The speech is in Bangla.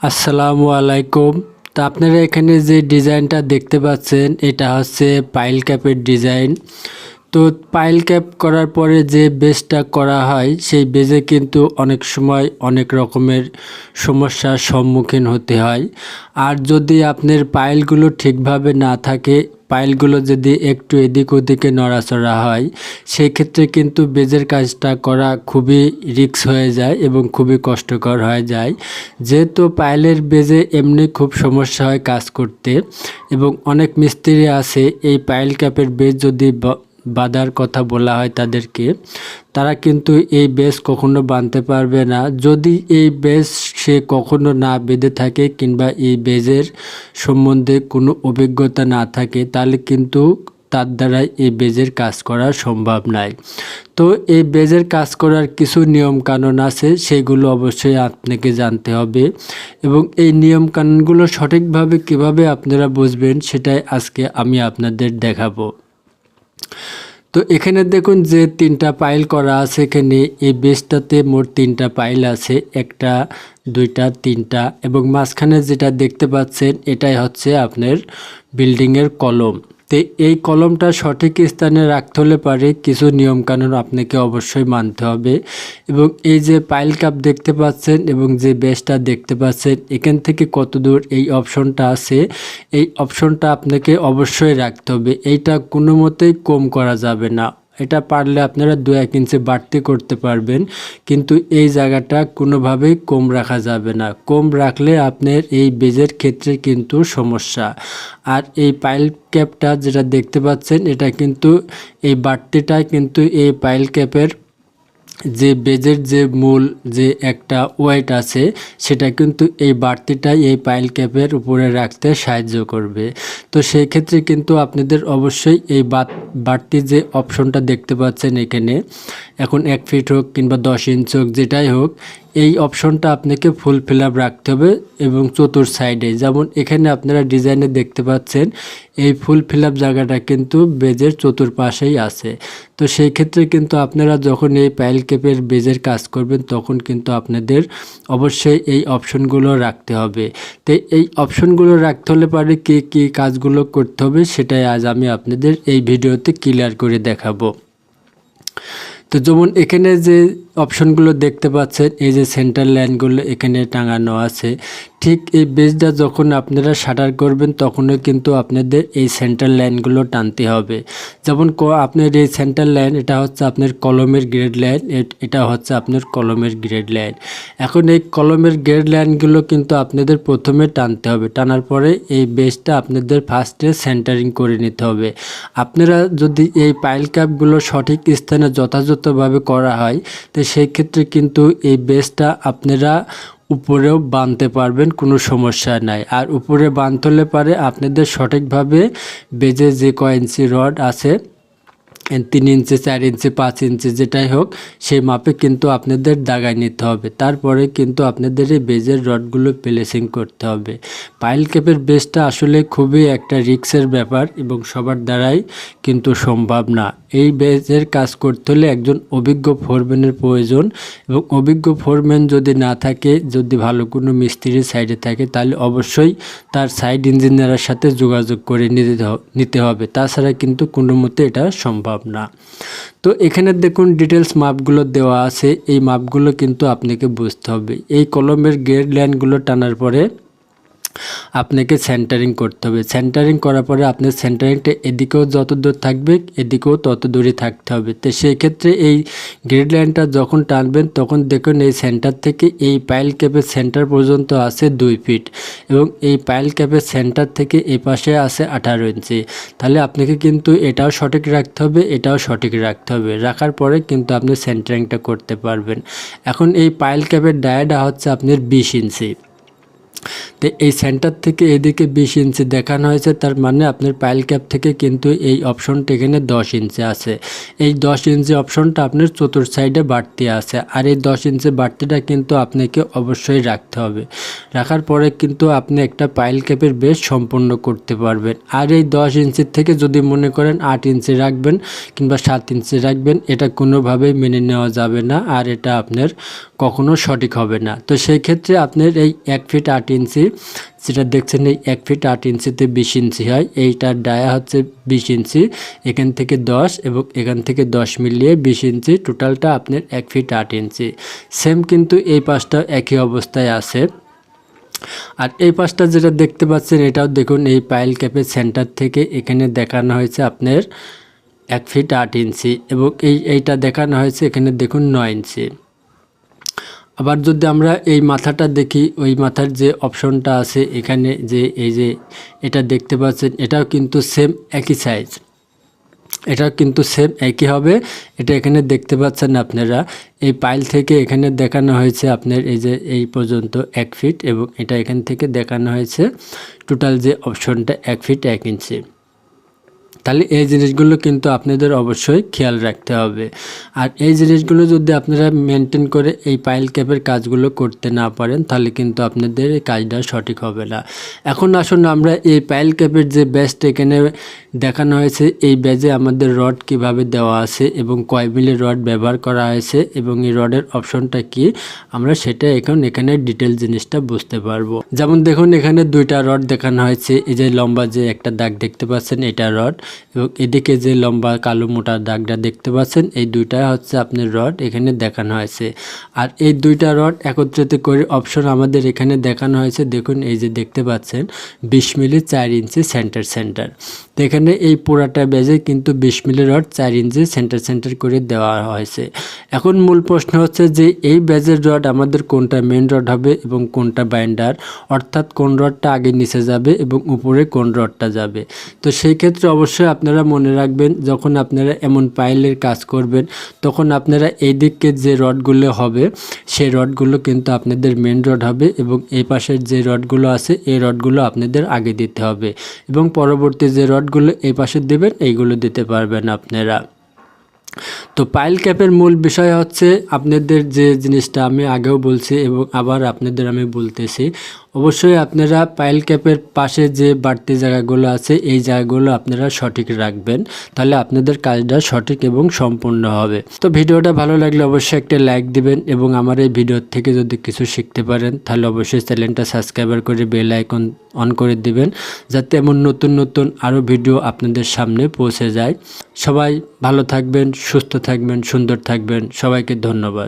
আসসালামু আলাইকুম। তো আপনারা এখানে যে ডিজাইনটা দেখতে পাচ্ছেন এটা হচ্ছে পাইল ক্যাপের ডিজাইন। তো পাইল ক্যাপ করার পরে যে বেজটা করা হয় সেই বেজে কিন্তু অনেক সময় অনেক রকমের সমস্যার সম্মুখীন হতে হয়। আর যদি আপনার পাইলগুলো ঠিকভাবে না থাকে, পাইলগুলো যদি একটু এদিক ওদিকে নড়াচড়া হয়, সেই ক্ষেত্রে কিন্তু বেজের কাজটা করা খুবই রিস্ক হয়ে যায় এবং খুবই কষ্টকর হয়ে যায়। যেহেতু পাইলের বেজে এমনি খুব সমস্যা হয় কাজ করতে, এবং অনেক মিস্ত্রি আছে এই পাইল ক্যাপের বেজ যদি বাঁধার কথা বলা হয় তাদেরকে, তারা কিন্তু এই বেজ কখনো বাঁধতে পারবে না। যদি এই বেজ সে কখনো না বেঁধে থাকে কিংবা এই বেজের সম্বন্ধে কোনো অভিজ্ঞতা না থাকে, তাহলে কিন্তু তার দ্বারাই এই বেজের কাজ করা সম্ভব নয়। তো এই বেজের কাজ করার কিছু নিয়ম কানুন আছে, সেগুলো অবশ্যই আপনাকে জানতে হবে, এবং এই নিয়ম কানুনগুলো সঠিকভাবে কিভাবে আপনারা বুঝবেন সেটাই আজকে আমি আপনাদের দেখাবো। তো এখানে দেখুন যে 3টা পাইল করা আছে। এখানে এই বেজটাতে মোট 3টা পাইল আছে, 1টা 2টা 3টা, এবং মাঝখানে যেটা দেখতে পাচ্ছেন এটাই হচ্ছে আপনার বিল্ডিংয়ের কলম। তো এই কলমটা সঠিক স্থানে রাখতে হলে পারে কিছু নিয়মকানুন আপনাকে অবশ্যই মানতে হবে। এবং এই যে পাইল কাপ দেখতে পাচ্ছেন এবং যে বেজটা দেখতে পাচ্ছেন, এখান থেকে কত দূর এই অপশনটা আছে, এই অপশনটা আপনাকে অবশ্যই রাখতে হবে। এইটা কোনো মতেই কম করা যাবে না। এটা পারলে আপনারা 2-1 ইঞ্চি বাড়তি করতে পারবেন, কিন্তু এই জায়গাটা কোনোভাবেই কম রাখা যাবে না। কম রাখলে আপনার এই বেজের ক্ষেত্রে কিন্তু সমস্যা। আর এই পাইল ক্যাপটা যেটা দেখতে পাচ্ছেন, এটা কিন্তু এই বাড়তিটা কিন্তু এই পাইল ক্যাপের যে বেজের যে মূল যে একটা ওয়েট আছে, সেটা কিন্তু এই বাড়তিটাই এই পাইল ক্যাপের উপরে রাখতে সাহায্য করবে। তো সেই ক্ষেত্রে কিন্তু আপনাদের অবশ্যই এই বাড়তি যে অপশনটা দেখতে পাচ্ছেন এখানে, এখন 1 ফিট হোক কিংবা 10 ইঞ্চ হোক, যেটাই হোক, এই অপশনটা আপনাকে ফুল ফিল আপ রাখতে হবে। এবং চতুর সাইডে যেমন এখানে আপনারা ডিজাইনে দেখতে পাচ্ছেন, এই ফুল ফিল আপ জায়গাটা কিন্তু বেজের চতুর্পাশেই আছে। তো সেই ক্ষেত্রে কিন্তু আপনারা যখন এই পাইল ক্যাপের বেজের কাজ করবেন, তখন কিন্তু আপনাদের অবশ্যই এই অপশনগুলো রাখতে হবে। তো এই অপশনগুলো রাখতে হলে পারে কী কাজগুলো করতে হবে সেটাই আজ আমি আপনাদের এই ভিডিওতে ক্লিয়ার করে দেখাবো। তো যেমন এখানে যে অপশনগুলো দেখতে পাচ্ছেন, এই যে সেন্টার লাইনগুলো এখানে টাঙানো আছে, ঠিক এই বেজটা যখন আপনারা শাটার করবেন তখনও কিন্তু আপনাদের এই সেন্টার লাইনগুলো টানতে হবে। যেমন আপনার এই সেন্টার লাইন, এটা হচ্ছে আপনার কলমের গ্রেড লাইন, এটা হচ্ছে আপনার কলমের গ্রেড লাইন। এখন এই কলমের গ্রেড লাইনগুলো কিন্তু আপনাদের প্রথমে টানতে হবে, টানার পরে এই বেজটা আপনাদের ফার্স্টে সেন্টারিং করে নিতে হবে। আপনারা যদি এই পাইল ক্যাপগুলো সঠিক স্থানে যথাযথভাবে করা হয়, তো সেই ক্ষেত্রে কিন্তু এই বেজটা আপনারা উপরেও বাঁধতে পারবেন, কোনো সমস্যা নাই। আর উপরে বাঁধতে হলে পারে আপনাদের সঠিকভাবে বেজে যে কয় ইঞ্চি রড আছে, 3 ইঞ্চি 4 ইঞ্চি 5 ইঞ্চি যেটাই হোক, সেই মাপে কিন্তু আপনাদের দাগায় নিতে হবে। তারপরে কিন্তু আপনাদের এই বেজের রডগুলো প্লেসিং করতে হবে। পাইল ক্যাপের বেজটা আসলে খুবই একটা রিস্কের ব্যাপার এবং সবার দ্বারাই কিন্তু সম্ভব না। এই বেজের কাজ করতে হলে একজন অভিজ্ঞ ফোরম্যানের প্রয়োজন, এবং অভিজ্ঞ ফোরম্যান যদি না থাকে, যদি ভালো কোনো মিস্ত্রির সাইডে থাকে, তাহলে অবশ্যই তার সাইড ইঞ্জিনিয়ারের সাথে যোগাযোগ করে নিতে হবে, তাছাড়া কিন্তু কোনো মতে এটা সম্ভব না। তো এখানে দেখুন ডিটেলস মাপগুলো দেওয়া আছে, এই মাপগুলো কিন্তু আপনাকে বুঝতে হবে। এই কলমের গ্রেড লাইনগুলো টানার পরে আপনাকে সেন্টারিং করতে হবে। সেন্টারিং করার পরে আপনার সেন্টারিংটা এদিকেও যত দূর থাকবে এদিকেও তত দূরই থাকতে হবে। তো সেই ক্ষেত্রে এই গ্রিড লাইনটা যখন টানবেন তখন দেখুন এই সেন্টার থেকে এই পাইল ক্যাপের সেন্টার পর্যন্ত আছে 2 ফিট, এবং এই পাইল ক্যাপের সেন্টার থেকে এই পাশে আছে 18 ইঞ্চি। তাহলে আপনাকে কিন্তু এটাও সঠিক রাখতে হবে, এটাও সঠিক রাখতে হবে। রাখার পরে কিন্তু আপনি সেন্টারিংটা করতে পারবেন। এখন এই পাইল ক্যাপের ডায়াটা হচ্ছে আপনার 20 ইঞ্চি। তো এই সেন্টার থেকে এদিকে 20 ইঞ্চি দেখানো হয়েছে, তার মানে আপনার পাইল ক্যাপ থেকে কিন্তু এই অপশনটা এখানে 10 ইঞ্চি আছে। এই 10 ইঞ্চি অপশনটা আপনার চতুর্থ সাইডে বাড়তি আছে, আর এই 10 ইঞ্চি বাড়তিটা কিন্তু আপনাকে অবশ্যই রাখতে হবে। রাখার পরে কিন্তু আপনি একটা পাইল ক্যাপের বেস সম্পূর্ণ করতে পারবেন। আর এই 10 ইঞ্চির থেকে যদি মনে করেন 8 ইঞ্চি রাখবেন কিংবা 7 ইঞ্চি রাখবেন, এটা কোনোভাবেই মেনে নেওয়া যাবে না, আর এটা আপনার কখনো সঠিক হবে না। তো সেই ক্ষেত্রে আপনার এই 1 ফিট 8 ইঞ্চি, যেটা দেখছেন এই 1 ফিট 8 ইঞ্চিতে 20 ইঞ্চি হয়। এইটার ডায়া হচ্ছে 20 ইঞ্চি, এখান থেকে 10 এবং এখান থেকে 10 মিলিয়ে 20 ইঞ্চি, টোটালটা আপনার 1 ফিট 8 ইঞ্চি। সেম কিন্তু এই পাশটাও একই অবস্থায় আছে। আর এই পাশটা যেটা দেখতে পাচ্ছেন এটাও দেখুন এই পাইল ক্যাপের সেন্টার থেকে এখানে দেখানো হয়েছে আপনার 1 ফিট 8 ইঞ্চি এবং এইটা দেখানো হয়েছে এখানে দেখুন 9 ইঞ্চি। আবার যদি আমরা এই মাথাটা দেখি, ওই মাথার যে অপশনটা আছে এখানে যে এই যে এটা দেখতে পাচ্ছেন, এটাও কিন্তু সেম একই সাইজ, এটা কিন্তু সেম একই হবে। এটা এখানে দেখতে পাচ্ছেন আপনারা, এই পাইল থেকে এখানে দেখানো হয়েছে আপনার এই যে এই পর্যন্ত 1 ফিট এবং এটা এখান থেকে দেখানো হয়েছে টোটাল যে অপশনটা 1 ফিট 1 ইঞ্চি। তাহলে এই জিনিসগুলো কিন্তু আপনাদের অবশ্যই খেয়াল রাখতে হবে। আর এই জিনিসগুলো যদি আপনারা মেনটেন করে এই পাইল ক্যাপের কাজগুলো করতে না পারেন তাহলে কিন্তু আপনাদের এই কাজটা সঠিক হবে না। এখন আসুন আমরা এই পাইল ক্যাপের যে ব্যাজটা এখানে দেখানো হয়েছে, এই ব্যাজে আমাদের রড কিভাবে দেওয়া আছে এবং কয় মিলির রড ব্যবহার করা হয়েছে এবং এই রডের অপশনটা কি, আমরা সেটা এখন এখানে ডিটেল জিনিসটা বুঝতে পারবো। যেমন দেখুন এখানে 2টা রড দেখানো হয়েছে, এই যে লম্বা যে একটা দাগ দেখতে পাচ্ছেন এটা রড, এবং এদিকে যে লম্বা কালো মোটা দাগটা দেখতে পাচ্ছেন এই 2টা হচ্ছে আপনার রড এখানে দেখানো হয়েছে। আর এই 2টা রড একত্রিত করে অপশন আমাদের এখানে দেখানো হয়েছে। দেখুন এই যে দেখতে পাচ্ছেন 20 মিলি 4 ইঞ্চি সেন্টার। তো এখানে এই পুরাটা ব্যাজে কিন্তু 20 মিলি রড 4 ইঞ্চি সেন্টার করে দেওয়া হয়েছে। এখন মূল প্রশ্ন হচ্ছে যে এই ব্যাজের রড আমাদের কোনটা মেন রড হবে এবং কোনটা বাইন্ডার, অর্থাৎ কোন রডটা আগে নিচে যাবে এবং উপরে কোন রডটা যাবে। তো সেই ক্ষেত্রে অবশ্যই আপনারা মনে রাখবেন, যখন আপনারা এমন পাইলের কাজ করবেন তখন আপনারা এই দিকে যে রডগুলো হবে সেই রডগুলো কিন্তু আপনাদের মেন রড হবে এবং এই পাশের যে রডগুলো আছে এই রডগুলো আপনাদের আগে দিতে হবে এবং পরবর্তী যে রডগুলো এই পাশে দেবেন এইগুলো দিতে পারবেন আপনারা। তো পাইল ক্যাপের মূল বিষয় হচ্ছে আপনাদের যে জিনিসটা আমি আগেও বলছি এবং আবার আপনাদের আমি বলতেছি, অবশ্যই আপনারা পাইল ক্যাপের পাশে যে বাড়তি জায়গাগুলো আছে এই জায়গাগুলো আপনারা সঠিক রাখবেন, তাহলে আপনাদের কাজটা সঠিক এবং সম্পূর্ণ হবে। তো ভিডিওটা ভালো লাগলে অবশ্যই একটা লাইক দিবেন এবং আমার এই ভিডিও থেকে যদি কিছু শিখতে পারেন তাহলে অবশ্যই চ্যানেলটা সাবস্ক্রাইব করে বেল আইকন অন করে দিবেন, যাতে এমন নতুন আরও ভিডিও আপনাদের সামনে পৌঁছে যায়। সবাই ভালো থাকবেন, সুস্থ থাকবেন, সুন্দর থাকবেন। সবাইকে ধন্যবাদ।